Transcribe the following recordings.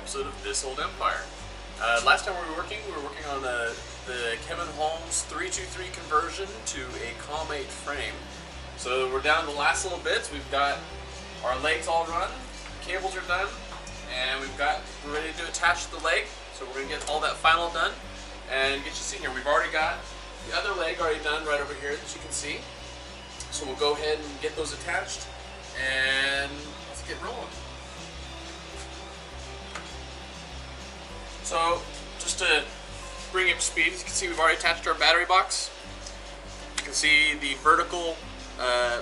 episode of This Old Empire. Last time we were working on the Kevin Holmes 323 conversion to a COM-8 frame. So we're down to the last little bits. We've got our legs all run, cables are done, and we're ready to attach the leg. So we're going to get all that final done and get you seen here. We've already got the other leg already done right over here that you can see. So we'll go ahead and get those attached and let's get rolling. So just to bring you up to speed, as you can see, we've already attached our battery box. You can see the vertical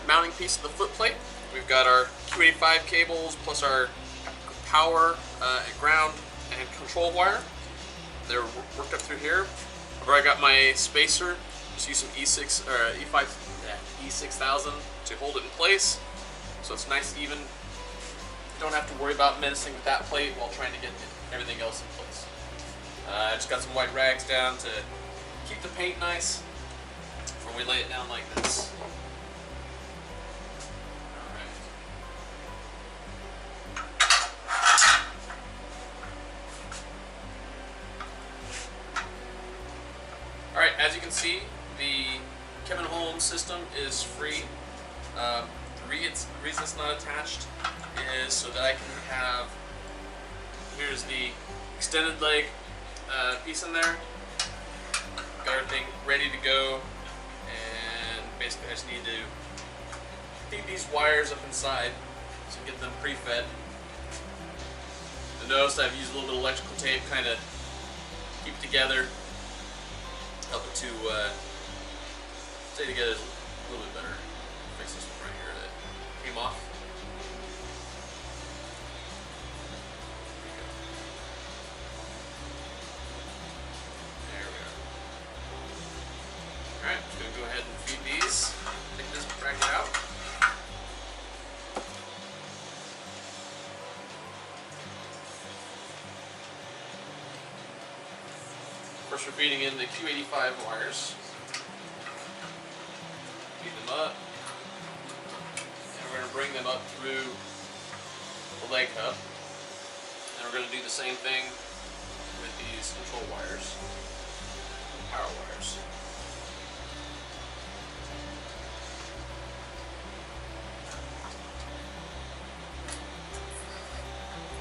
mounting piece of the foot plate. We've got our Q85 cables plus our power and ground and control wire. They're worked up through here. I've already got my spacer. Just use some E6000 to hold it in place, so it's nice and even. Don't have to worry about menacing with that plate while trying to get everything else in place. I just got some white rags down to keep the paint nice before we lay it down like this. Alright, as you can see, the Kevin Holmes system is free. The reason it's not attached is so that I can have, here's the extended leg piece in there. Got everything ready to go, and basically I just need to feed these wires up inside to get them pre-fed. You'll notice I've used a little bit of electrical tape, kind of keep it together, help it to stay together a little bit better. Fix this one right here that came off. There we are. Alright, just going to go ahead and feed these. Take this bracket out. First we're feeding in the Q85 wires. Feed them up. And we're going to bring them up through the leg hub. And we're going to do the same thing with these control wires, power wires.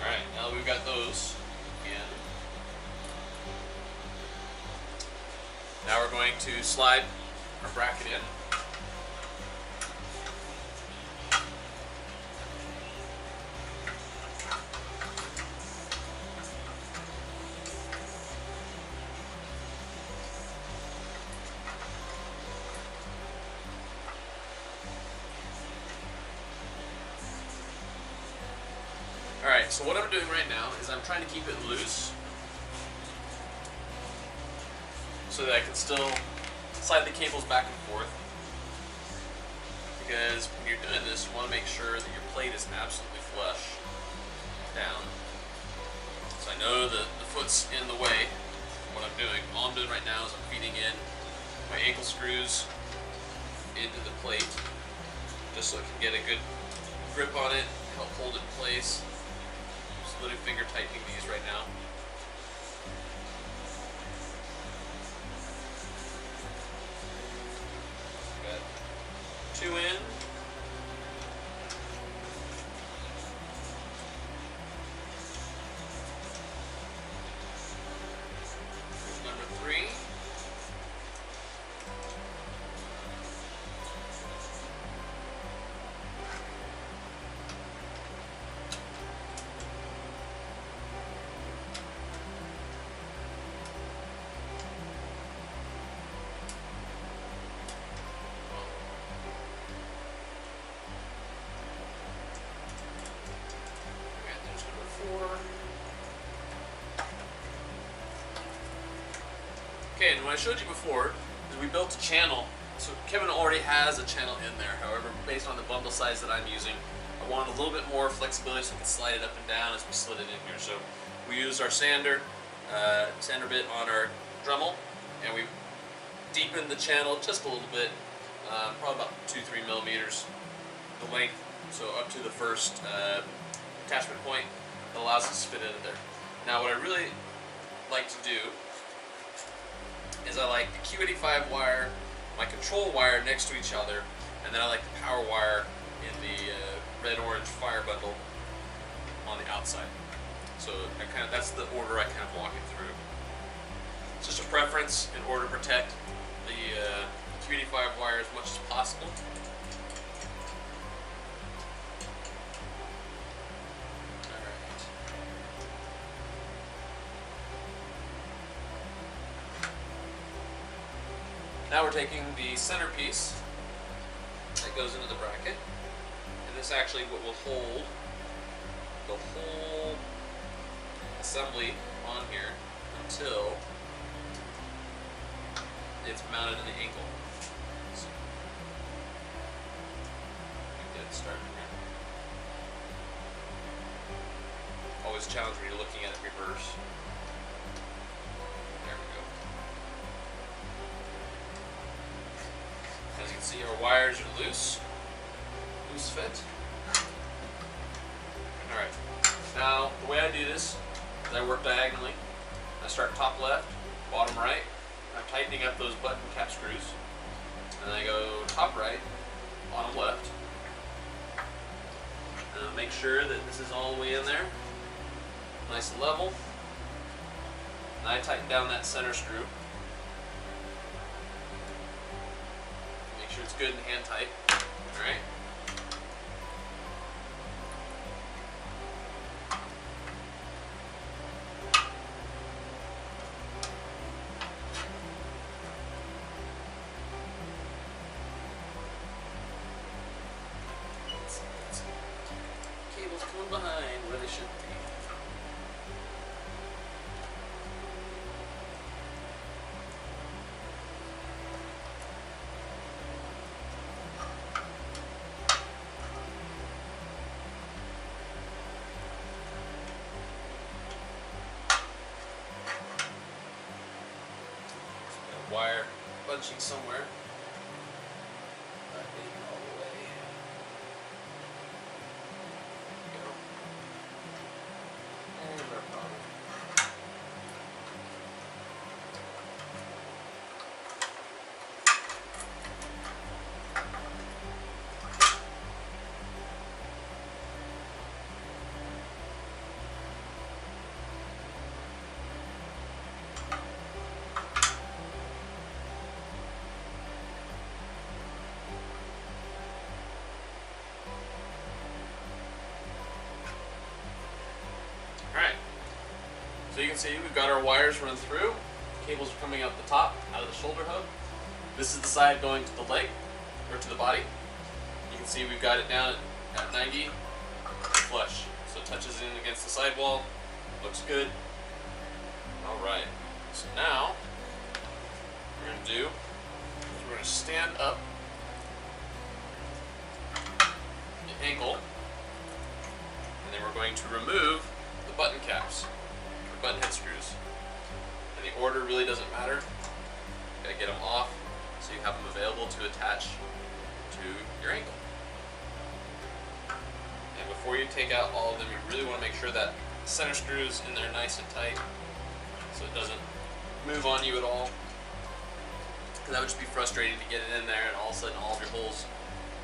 Alright, now that we've got those in, now we're going to slide our bracket in. Alright, so what I'm doing right now is I'm trying to keep it loose so that I can still slide the cables back and forth, because when you're doing this you want to make sure that your plate is absolutely flush down. So I know that the foot's in the way of what I'm doing. All I'm doing right now is I'm feeding in my ankle screws into the plate just so I can get a good grip on it, help hold it in place. Just literally finger tightening these right now. Got two in. Here's number three. Okay, and what I showed you before is we built a channel. So Kevin already has a channel in there. However, based on the bundle size that I'm using, I wanted a little bit more flexibility so I could slide it up and down as we slid it in here. So we used our sander bit on our Dremel, and we deepened the channel just a little bit, probably about 2-3 millimeters the length, so up to the first attachment point that allows us to fit into there. Now what I really like to do is I like the Q85 wire, my control wire next to each other, and then I like the power wire in the red-orange fire bundle on the outside. So that's the order I kind of walk it through. It's just a preference in order to protect the Q85 wire as much as possible. Now we're taking the centerpiece that goes into the bracket, and this actually what will hold the whole assembly on here until it's mounted in the ankle. So, get it started here. Always challenge when you're looking at it reverse. There we go. As you can see, our wires are loose fit. Alright, now the way I do this is I work diagonally. I start top left, bottom right. I'm tightening up those button cap screws. And then I go top right, bottom left. And I'll make sure that this is all the way in there. Nice and level. And I tighten down that center screw. Make sure it's good and hand tight. Alright. Cables coming behind where they should be. Wire bunching somewhere. All the way. There we go. And our bottom. So you can see we've got our wires run through. Cables are coming out the top, out of the shoulder hub. This is the side going to the leg, or to the body. You can see we've got it down at 90 flush. So it touches in against the sidewall. Looks good. Alright, so now what we're going to do is we're going to stand up the ankle, and then we're going to remove the button caps. Button head screws. And the order really doesn't matter. You gotta get them off so you have them available to attach to your ankle. And before you take out all of them, you really want to make sure that center screw is in there nice and tight so it doesn't move on you at all. Because that would just be frustrating to get it in there and all of a sudden all of your holes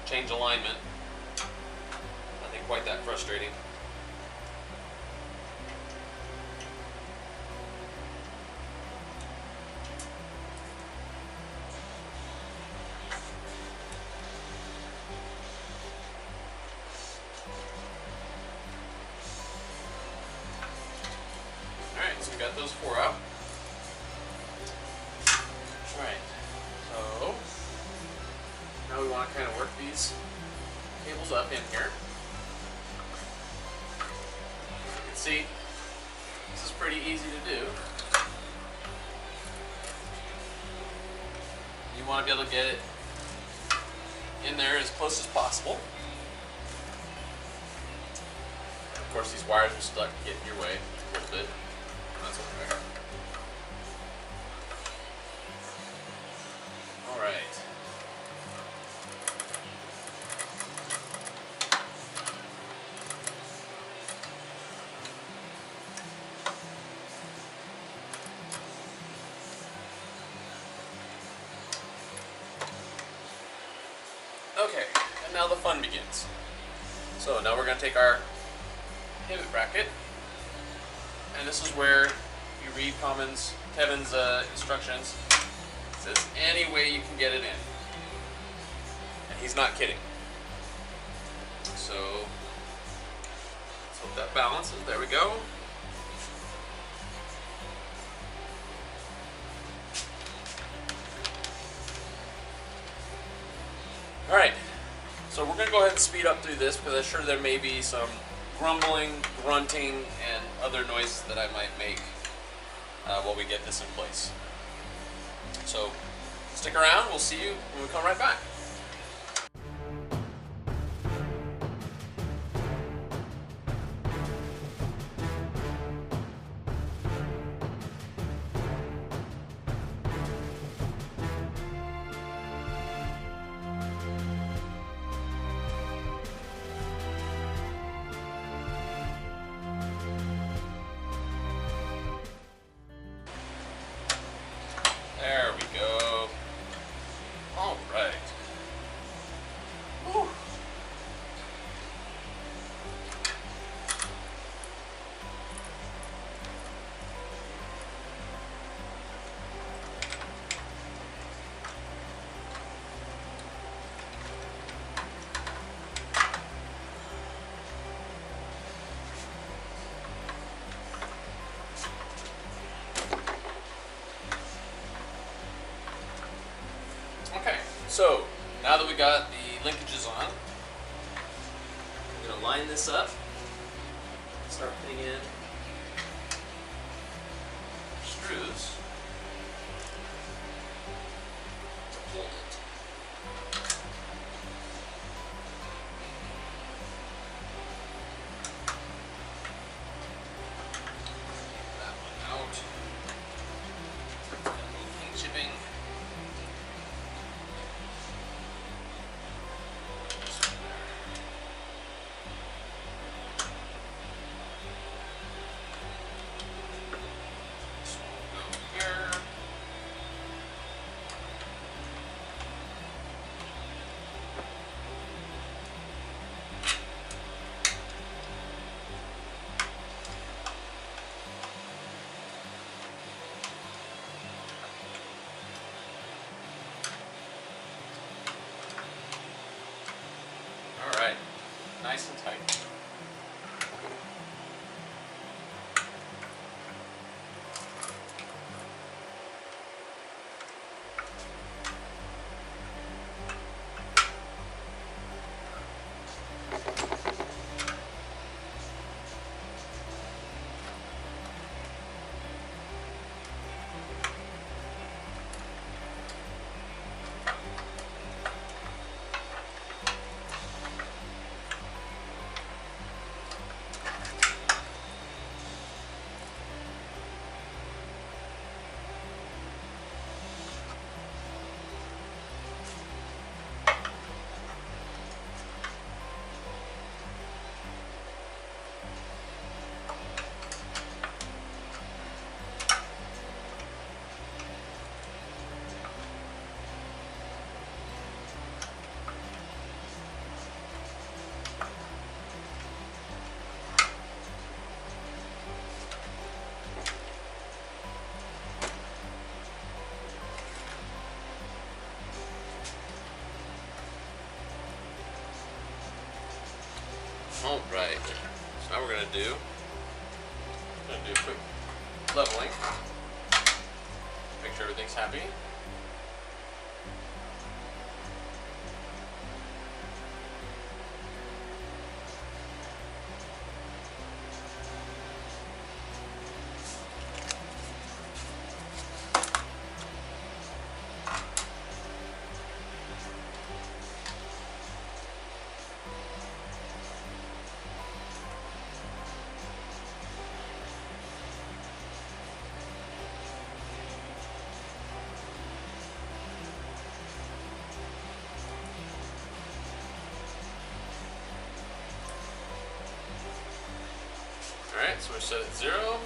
change alignment. Nothing quite that frustrating. So we got those 4 out. Alright, so now we want to kind of work these cables up in here. As you can see, this is pretty easy to do. You want to be able to get it in there as close as possible. And of course, these wires are stuck to get in your way a little bit. That's okay. All right. Okay, and now the fun begins. So now we're going to take our pivot bracket, and this is where you read Kevin's instructions. It says any way you can get it in. And he's not kidding. So let's hope that balances. There we go. Alright, so we're going to go ahead and speed up through this because I'm sure there may be some grumbling, grunting, and other noises that I might make while we get this in place. So stick around, we'll see you when we come right back. There we go. All right. Whew. Okay, so now that we got the linkages on, I'm going to line this up, start putting in screws to hold it. Take that one out. And move paint chipping. Alright, nice and tight. Alright, so now we're going to do a quick leveling, make sure everything's happy. Alright, so we're set at 0.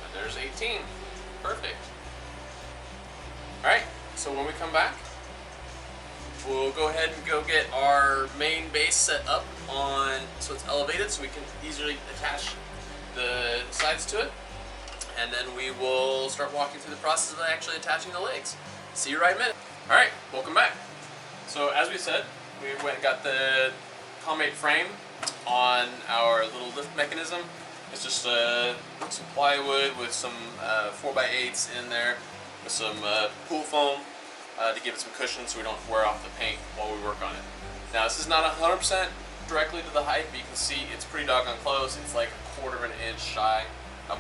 And there's 18. Perfect. Alright, so when we come back, we'll go ahead and go get our main base set up on so it's elevated so we can easily attach the sides to it. And then we will start walking through the process of actually attaching the legs. See you right in a minute. Alright, welcome back. So as we said, we went and got the COM-8 frame on our little lift mechanism. It's just some plywood with some 4x8s in there with some pool foam to give it some cushion so we don't wear off the paint while we work on it. Now this is not 100% directly to the height, but you can see it's pretty doggone close. It's like 1/4 of an inch shy.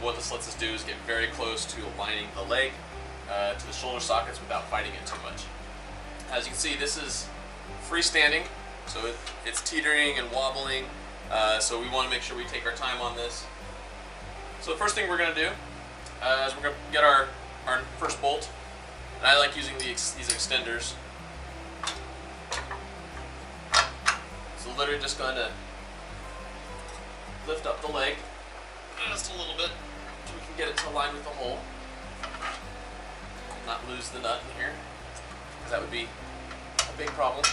What this lets us do is get very close to aligning the leg to the shoulder sockets without fighting it too much. As you can see, this is freestanding, so it's teetering and wobbling, so we want to make sure we take our time on this. So the first thing we're going to do is we're going to get our first bolt, and I like using these extenders. So literally just going to lift up the leg just a little bit so we can get it to align with the hole. Not lose the nut in here, because that would be a big problem.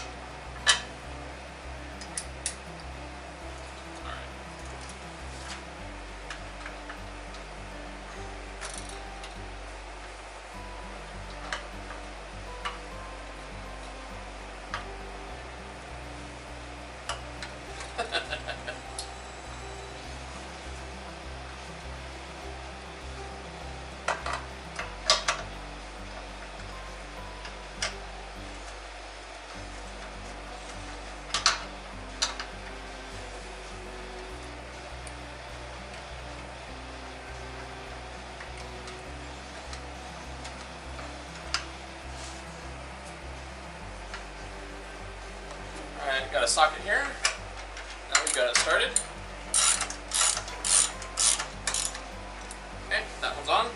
Alright, got a socket here. Now we've got it started. Okay, that one's on.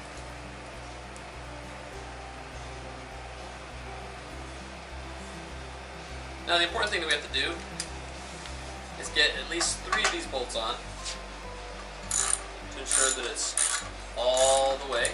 Now the important thing that we have to do is get at least 3 of these bolts on to ensure that it's all the way.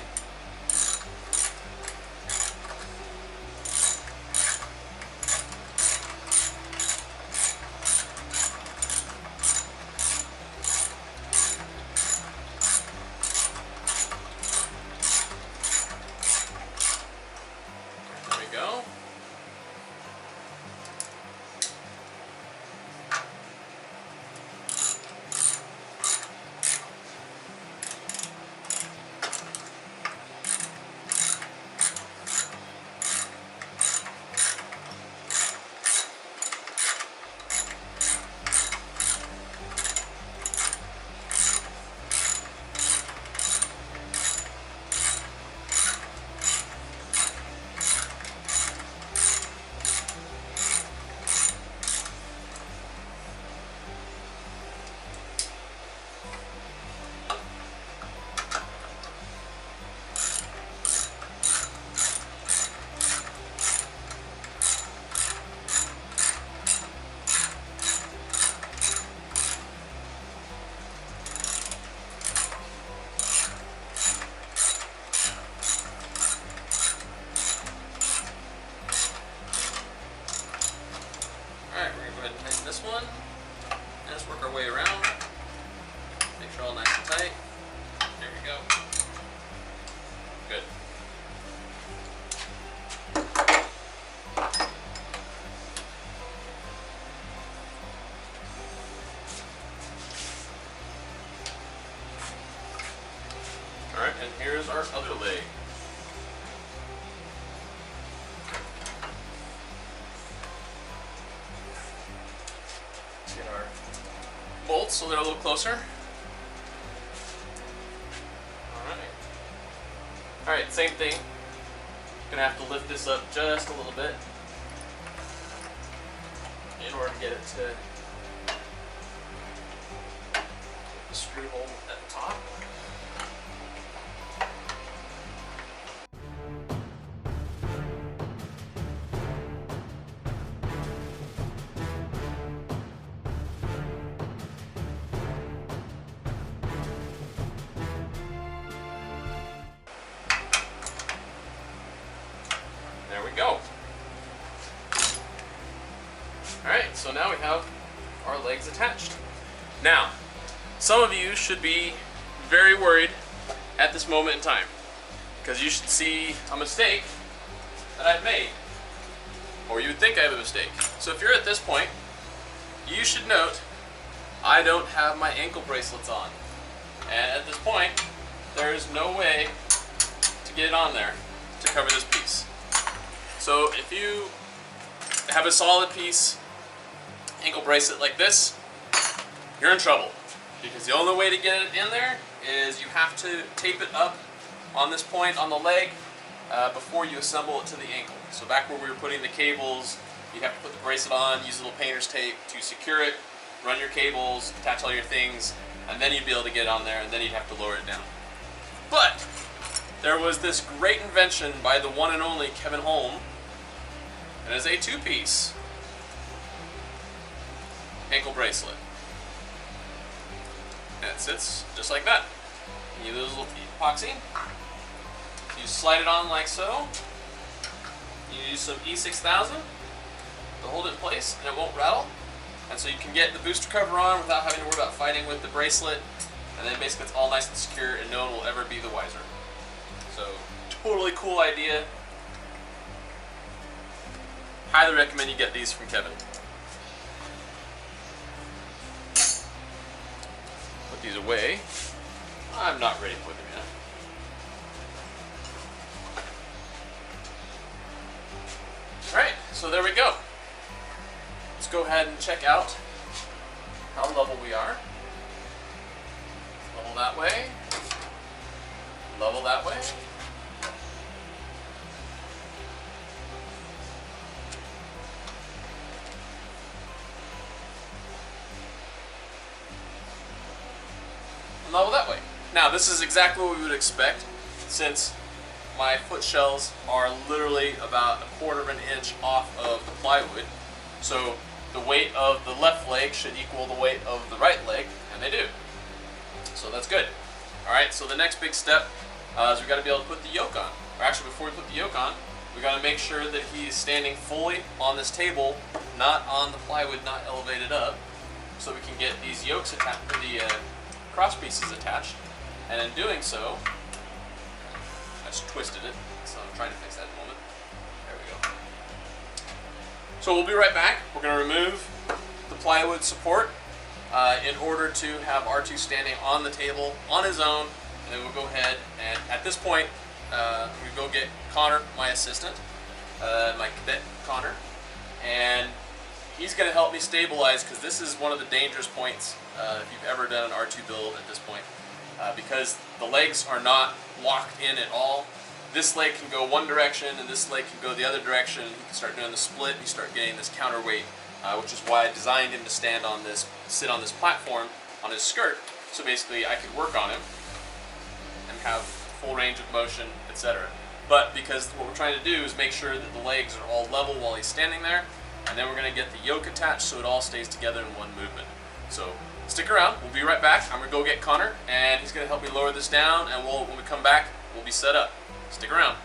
This one, and just work our way around. Make sure all nice and tight. There we go. Good. Alright, and here's our other leg. Get our bolts so they're a little closer. Alright, same thing. Gonna have to lift this up just a little bit in order to get it to the screw hole at the top. There we go. have our legs attached. Now, some of you should be very worried at this moment in time, because you should see a mistake that I've made, or you would think I have a mistake. So if you're at this point, you should note I don't have my ankle bracelets on. And at this point, there is no way to get it on there to cover this piece. So if you have a solid piece ankle bracelet like this, you're in trouble, because the only way to get it in there is you have to tape it up on this point on the leg before you assemble it to the ankle. So back where we were putting the cables, you'd have to put the bracelet on, use a little painter's tape to secure it, run your cables, attach all your things, and then you'd be able to get it on there, and then you'd have to lower it down. But there was this great invention by the one and only Kevin Holme. It is a two-piece ankle bracelet. And it sits just like that. You use a little epoxy. You slide it on like so. You use some E6000 to hold it in place, and it won't rattle. And so you can get the booster cover on without having to worry about fighting with the bracelet. And then basically it's all nice and secure, and no one will ever be the wiser. So, totally cool idea. Highly recommend you get these from Kevin. Put these away. I'm not ready to put them in. Alright, so there we go. Let's go ahead and check out how level we are. Level that way. Level that way. And level that way. Now this is exactly what we would expect, since my foot shells are literally about 1/4 of an inch off of the plywood. So the weight of the left leg should equal the weight of the right leg, and they do. So that's good. Alright, so the next big step is we've got to be able to put the yoke on. Or actually, before we put the yoke on, we've got to make sure that he's standing fully on this table, not on the plywood, not elevated up, so we can get these yokes attached, the cross pieces attached. And in doing so, I just twisted it, so I'm trying to fix that in a moment. There we go. So we'll be right back. We're going to remove the plywood support in order to have R2 standing on the table on his own, and then we'll go ahead and at this point we go get Connor, my assistant, my cadet Connor, and he's going to help me stabilize, because this is one of the dangerous points if you've ever done an R2 build at this point, because the legs are not locked in at all. This leg can go one direction and this leg can go the other direction. You can start doing the split, you start getting this counterweight, which is why I designed him to stand on this, sit on this platform on his skirt, so basically I could work on him and have full range of motion, etc. But because what we're trying to do is make sure that the legs are all level while he's standing there, and then we're going to get the yoke attached so it all stays together in one movement. So stick around, we'll be right back. I'm going to go get Connor, and he's going to help me lower this down, and when we come back, we'll be set up. Stick around.